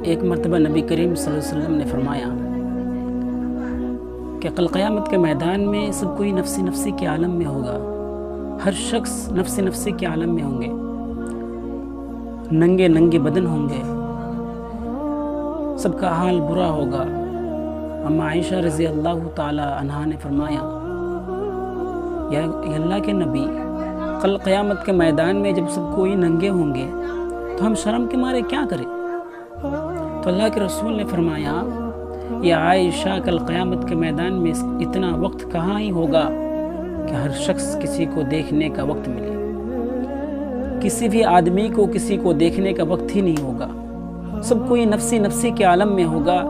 ایک مرتبہ نبی کریم صلی اللہ علیہ وسلم نے فرمایا کہ کل قیامت کے میدان میں سب کوئی نفسی نفسی کے عالم میں ہوگا، ہر شخص نفسی نفسی کے عالم میں ہوں گے، ننگے ننگے بدن ہوں گے، سب کا حال برا ہوگا۔ اما عائشہ رضی اللہ تعالی عنہا نے فرمایا، یا اللہ کے نبی، کل قیامت کے میدان میں جب سب کوئی ننگے ہوں گے تو ہم شرم کے مارے کیا کریں؟ تو اللہ کے رسول نے فرمایا، یا عائشہ، کل قیامت کے میدان میں اتنا وقت کہاں ہی ہوگا کہ ہر شخص کسی کو دیکھنے کا وقت ملے، کسی بھی آدمی کو کسی کو دیکھنے کا وقت ہی نہیں ہوگا، سب کوئی نفسی نفسی کے عالم میں ہوگا۔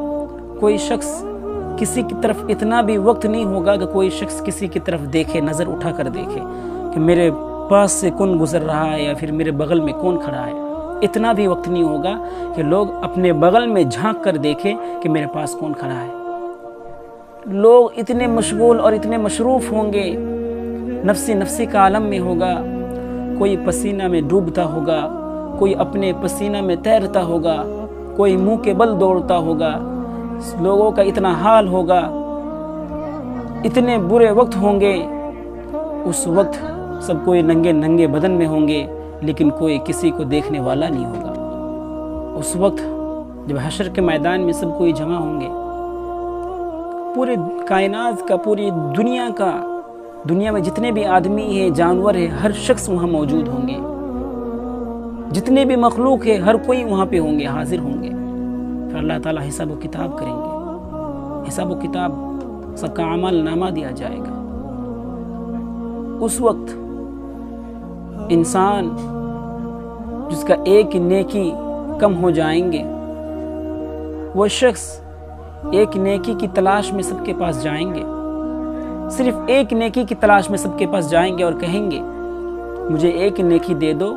کوئی شخص کسی کی طرف اتنا بھی وقت نہیں ہوگا کہ کوئی شخص کسی کی طرف دیکھے، نظر اٹھا کر دیکھے کہ میرے پاس سے کون گزر رہا ہے یا پھر میرے بغل میں کون کھڑا ہے۔ اتنا بھی وقت نہیں ہوگا کہ لوگ اپنے بغل میں جھانک کر دیکھیں کہ میرے پاس کون کھڑا ہے۔ لوگ اتنے مشغول اور اتنے مصروف ہوں گے، نفسی نفسی کا عالم میں ہوگا، کوئی پسینہ میں ڈوبتا ہوگا، کوئی اپنے پسینہ میں تیرتا ہوگا، کوئی منہ کے بل دوڑتا ہوگا، لوگوں کا اتنا حال ہوگا، اتنے برے وقت ہوں گے۔ اس وقت سب کوئی ننگے ننگے بدن میں ہوں گے، لیکن کوئی کسی کو دیکھنے والا نہیں ہوگا۔ اس وقت جب حشر کے میدان میں سب کوئی جمع ہوں گے، پورے کائنات کا، پوری دنیا کا، دنیا میں جتنے بھی آدمی ہیں، جانور ہیں، ہر شخص وہاں موجود ہوں گے، جتنے بھی مخلوق ہیں ہر کوئی وہاں پہ ہوں گے، حاضر ہوں گے۔ پھر اللہ تعالیٰ حساب و کتاب کریں گے، حساب و کتاب سب کا عمل نامہ دیا جائے گا۔ اس وقت انسان جس کا ایک نیکی کم ہو جائیں گے، وہ شخص ایک نیکی کی تلاش میں سب کے پاس جائیں گے، صرف ایک نیکی کی تلاش میں سب کے پاس جائیں گے اور کہیں گے، مجھے ایک نیکی دے دو،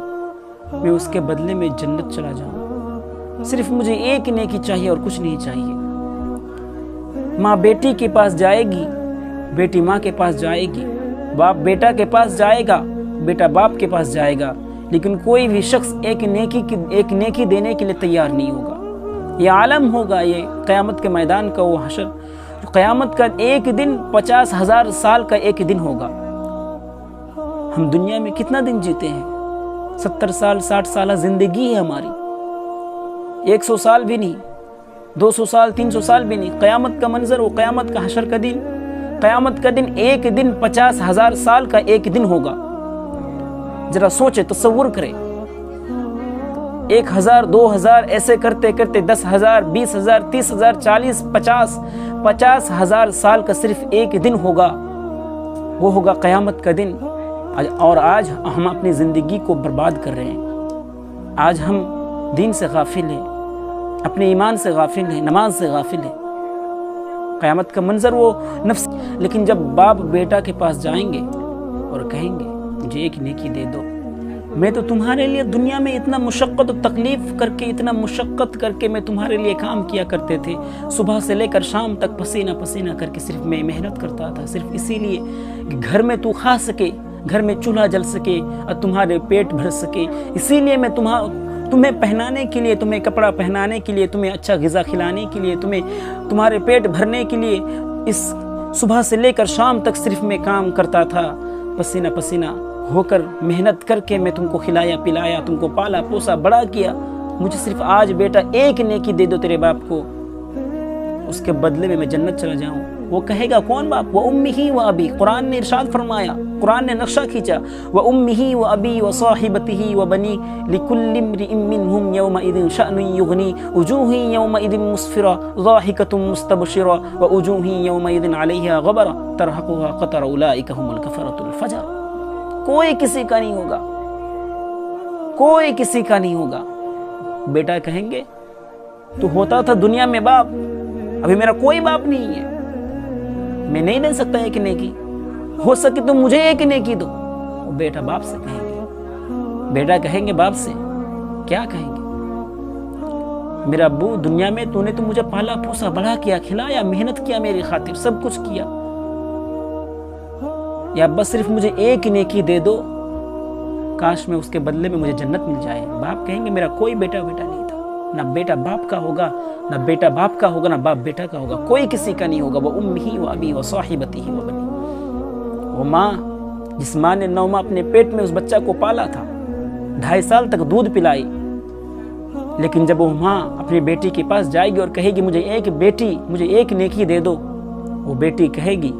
میں اس کے بدلے میں جنت چلا جاؤں، صرف مجھے ایک نیکی چاہیے اور کچھ نہیں چاہیے۔ ماں بیٹی کے پاس جائے گی، بیٹی ماں کے پاس جائے گی، باپ بیٹا کے پاس جائے گا، بیٹا باپ کے پاس جائے گا، لیکن کوئی بھی شخص ایک نیکی دینے کے لیے تیار نہیں ہوگا۔ یہ عالم ہوگا، یہ قیامت کے میدان کا وہ حشر، قیامت کا ایک دن 50,000 سال کا ایک دن ہوگا۔ ہم دنیا میں کتنا دن جیتے ہیں؟ 70 سال 60 سالہ زندگی ہے ہماری، 100 سال بھی نہیں، 200 سال 300 سال بھی نہیں۔ قیامت کا منظر، وہ قیامت کا حشر کا دن، قیامت کا دن ایک دن 50,000 سال کا ایک دن ہوگا۔ ذرا سوچے، تصور کرے، 1000 2000 ایسے کرتے کرتے 10,000 20,000 30,000 40 50,000 سال کا صرف ایک دن ہوگا، وہ ہوگا قیامت کا دن۔ اور آج ہم اپنی زندگی کو برباد کر رہے ہیں، آج ہم دین سے غافل ہیں، اپنے ایمان سے غافل ہیں، نماز سے غافل ہیں۔ قیامت کا منظر وہ نفس، لیکن جب باپ بیٹا کے پاس جائیں گے اور کہیں گے مجھے ایک نیکی دے دو، میں تو تمہارے لیے دنیا میں اتنا مشقت و تکلیف کر کے، اتنا مشقت کر کے میں تمہارے لیے کام کیا کرتے تھے، صبح سے لے کر شام تک پسینہ پسینہ کر کے صرف میں محنت کرتا تھا، صرف اسی لیے کہ گھر میں تو کھا سکے، گھر میں چولہا جل سکے اور تمہارے پیٹ بھر سکے، اسی لیے میں تمہیں پہنانے کے لیے، تمہیں کپڑا پہنانے کے لیے، تمہیں اچھا غذا کھلانے کے لیے، تمہارے پیٹ بھرنے کے لیے اس صبح سے لے کر شام تک صرف میں کام کرتا تھا، پسینہ پسینہ ہو کر محنت کر کے میں تم کو کھلایا پلایا، تم کو پالا پوسا بڑا کیا، مجھے صرف آج بیٹا ایک نیکی دے دو تیرے باپ کو، اس کے بدلے میں جنت چلا جاؤں۔ وہ کہے گا کون باپ؟ وَأُمِّهِ وَأَبِي، قرآن نے ارشاد فرمایا، قرآن نے نقشہ کھینچا، وَأُمِّهِ وَأَبِي وَصَاحِبَتِهِ وَبَنِي لِكُلِّ امْرِئٍ مِّنْهُمْ يَوْمَئِذٍ شَأْنٌ يُغْنِي وُجُوهٌ يَوْمَئِذٍ مُسْفِرَةٌ ضَاحِكَةٌ مُسْتَبْشِرَةٌ وَوُجُوهٌ يَوْمَئِذٍ عَلَيْهَا غَبَرَةٌ تَرْهَقُهَا قَتَرَةٌ أُولَئِكَ هُمُ الْكَفَرَةُ الْفَجَرَةُ۔ کوئی کسی کا نہیں ہوگا، کوئی کسی کا نہیں ہوگا۔ بیٹا کہیں گے تو ہوتا تھا دنیا میں باپ، ابھی میرا کوئی باپ نہیں ہے، میں نہیں دے سکتا ایک نیکی، ہو سکے تو مجھے ایک نیکی دو۔ وہ بیٹا باپ سے کہیں گے، بیٹا کہیں گے باپ سے، کیا کہیں گے؟ میرا ابو، دنیا میں تو نے تو مجھے پالا پوسا بڑا کیا، کھلایا، محنت کیا میری خاطر، سب کچھ کیا، یا بس صرف مجھے ایک نیکی دے دو، کاش میں اس کے بدلے میں مجھے جنت مل جائے۔ باپ کہیں گے میرا کوئی بیٹا نہیں تھا، نہ بیٹا باپ کا ہوگا، نہ بیٹا باپ کا ہوگا، نہ باپ بیٹا کا ہوگا، کوئی کسی کا نہیں ہوگا۔ وہ امہ و ابی و صاحبتہ و بنی، وہ ماں جس ماں نے 9 ماہ اپنے پیٹ میں اس بچہ کو پالا تھا، 2.5 سال تک دودھ پلائی، لیکن جب وہ ماں اپنی بیٹی کے پاس جائے گی اور کہے گی مجھے ایک نیکی دے دو، وہ بیٹی کہے گی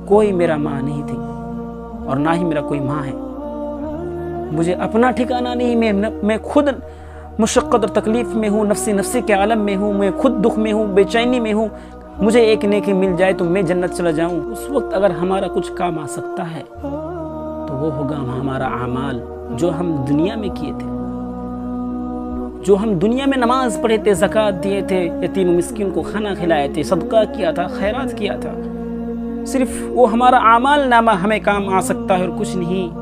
کوئی میرا ماں نہیں تھی اور نہ ہی میرا کوئی ماں ہے، مجھے اپنا ٹھکانہ نہیں، میں خود مشقت اور تکلیف میں ہوں، نفسی کے عالم میں ہوں، میں خود دکھ میں ہوں، بے چینی میں ہوں، مجھے ایک نیکی مل جائے تو میں جنت چلا جاؤں۔ اس وقت اگر ہمارا کچھ کام آ سکتا ہے تو وہ ہوگا ہمارا اعمال جو ہم دنیا میں کیے تھے، جو ہم دنیا میں نماز پڑھے تھے، زکوٰۃ دیے تھے، یتیم و مسکین کو کھانا کھلائے تھے، صدقہ کیا تھا، خیرات کیا تھا، صرف وہ ہمارا اعمال نامہ ہمیں کام آ سکتا ہے اور کچھ نہیں۔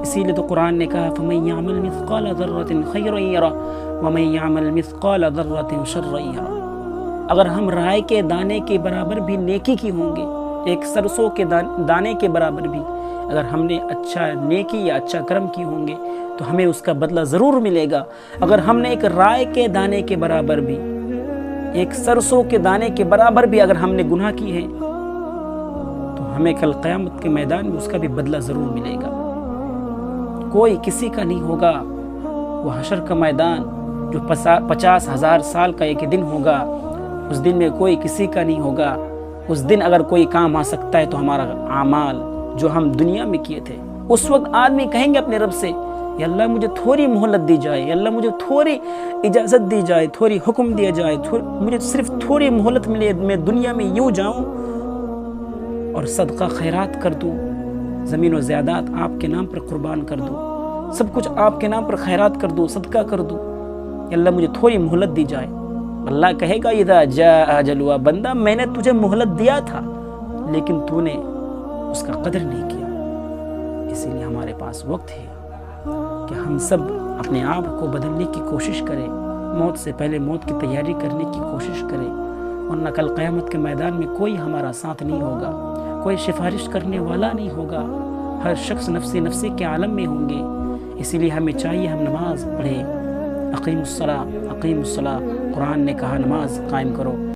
اسی لیے تو قرآن نے کہا فَمَن يَعْمَلْ مِثْقَالَ ذَرَّةٍ خَيْرًا يَرَهُ وَمَن يَعْمَلْ مِثْقَالَ ذَرَّةٍ شَرًّا يَرَهُ۔ اگر ہم رائے کے دانے کے برابر بھی نیکی کی ہوں گے، ایک سرسوں کے دانے کے برابر بھی اگر ہم نے اچھا نیکی یا اچھا کرم کی ہوں گے تو ہمیں اس کا بدلہ ضرور ملے گا۔ اگر ہم نے ایک رائے کے دانے کے برابر بھی، ایک سرسوں کے دانے کے برابر بھی اگر ہم نے گناہ کی ہے تو ہمیں کل قیامت کے میدان میں اس کا بھی بدلہ ضرور ملے گا۔ کوئی کسی کا نہیں ہوگا۔ وہ حشر کا میدان جو 50,000 سال کا ایک دن ہوگا، اس دن میں کوئی کسی کا نہیں ہوگا۔ اس دن اگر کوئی کام آ سکتا ہے تو ہمارا اعمال جو ہم دنیا میں کیے تھے۔ اس وقت آدمی کہیں گے اپنے رب سے یا اللہ مجھے تھوڑی مہلت دی جائے، یا اللہ مجھے تھوڑی اجازت دی جائے، تھوڑی حکم دیا جائے، مجھے صرف تھوڑی مہلت ملے، میں دنیا میں یوں جاؤں اور صدقہ خیرات کر دوں، زمین و زیادات آپ کے نام پر قربان کر دوں، سب کچھ آپ کے نام پر خیرات کر دوں، صدقہ کر دوں، یا اللہ مجھے تھوڑی مہلت دی جائے۔ اللہ کہے گا اذا جاء اجلها، بندہ میں نے تجھے مہلت دیا تھا لیکن تو نے اس کا قدر نہیں کیا۔ اسی لیے ہمارے پاس وقت ہے کہ ہم سب اپنے آپ کو بدلنے کی کوشش کریں، موت سے پہلے موت کی تیاری کرنے کی کوشش کریں، ورنہ کل قیامت کے میدان میں کوئی ہمارا ساتھ نہیں ہوگا، کوئی سفارش کرنے والا نہیں ہوگا، ہر شخص نفسی کے عالم میں ہوں گے۔ اسی لیے ہمیں چاہیے ہم نماز پڑھیں، اقیم الصلاۃ، قرآن نے کہا نماز قائم کرو۔